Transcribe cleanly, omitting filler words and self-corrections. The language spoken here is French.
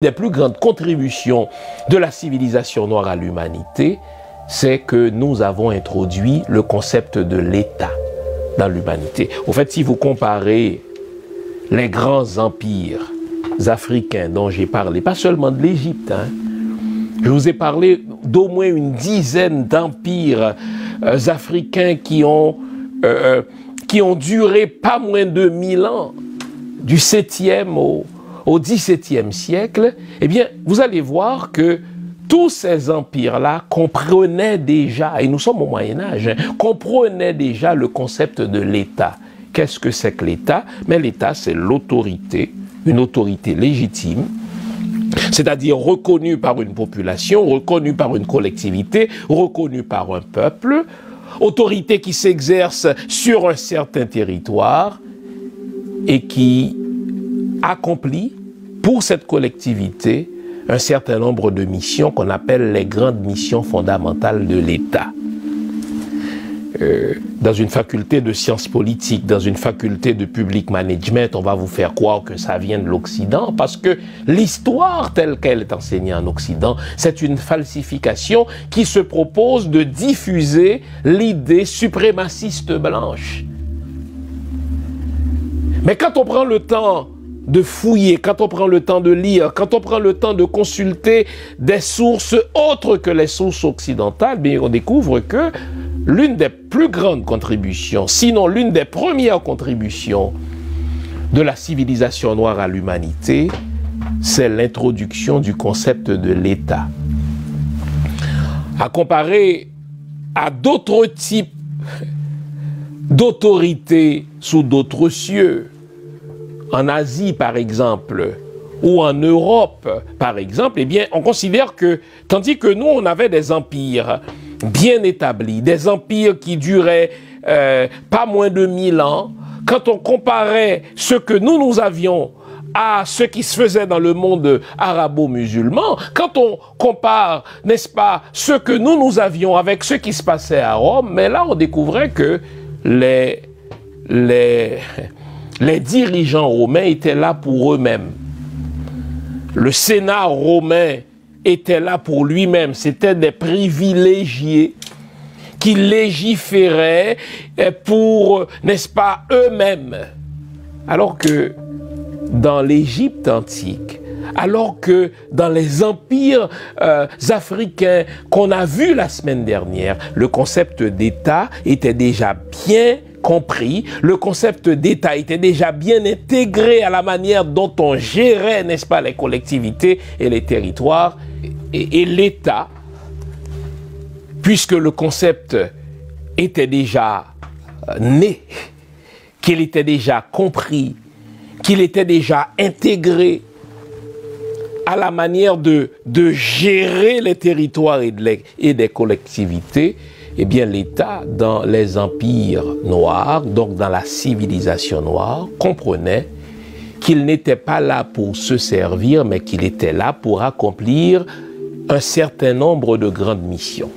des plus grandes contributions de la civilisation noire à l'humanité, c'est que nous avons introduit le concept de l'État dans l'humanité. Au fait, si vous comparez les grands empires africains dont j'ai parlé, pas seulement de l'Égypte, je vous ai parlé d'au moins une dizaine d'empires africains qui ont duré pas moins de 1000 ans, du 7e au XVIIe siècle, eh bien, vous allez voir que tous ces empires-là comprenaient déjà, et nous sommes au Moyen-Âge, comprenaient déjà le concept de l'État. Qu'est-ce que c'est que l'État? Mais l'État, c'est l'autorité, une autorité légitime, c'est-à-dire reconnue par une population, reconnue par une collectivité, reconnue par un peuple, autorité qui s'exerce sur un certain territoire et qui accomplit pour cette collectivité un certain nombre de missions qu'on appelle les grandes missions fondamentales de l'État. Dans une faculté de sciences politiques, dans une faculté de public management, on va vous faire croire que ça vient de l'Occident parce que l'histoire telle qu'elle est enseignée en Occident, c'est une falsification qui se propose de diffuser l'idée suprémaciste blanche. Mais quand on prend le temps de fouiller, quand on prend le temps de lire, quand on prend le temps de consulter des sources autres que les sources occidentales, bien, on découvre que l'une des plus grandes contributions, sinon l'une des premières contributions de la civilisation noire à l'humanité, c'est l'introduction du concept de l'État. À comparer à d'autres types d'autorités sous d'autres cieux, en Asie par exemple, ou en Europe par exemple, eh bien on considère que, tandis que nous on avait des empires bien établis, des empires qui duraient pas moins de 1000 ans, quand on comparait ce que nous avions à ce qui se faisait dans le monde arabo-musulman, quand on compare, n'est-ce pas, ce que nous avions avec ce qui se passait à Rome, mais là on découvrait que les dirigeants romains étaient là pour eux-mêmes. Le Sénat romain était là pour lui-même. C'était des privilégiés qui légiféraient pour, n'est-ce pas, eux-mêmes. Alors que dans l'Égypte antique, alors que dans les empires africains qu'on a vus la semaine dernière, le concept d'État était déjà bien compris, le concept d'État était déjà bien intégré à la manière dont on gérait, n'est-ce pas, les collectivités et les territoires. Et l'État, puisque le concept était déjà né, qu'il était déjà compris, qu'il était déjà intégré à la manière de gérer les territoires et des collectivités, eh bien l'État, dans les empires noirs, donc dans la civilisation noire, comprenait qu'il n'était pas là pour se servir, mais qu'il était là pour accomplir un certain nombre de grandes missions.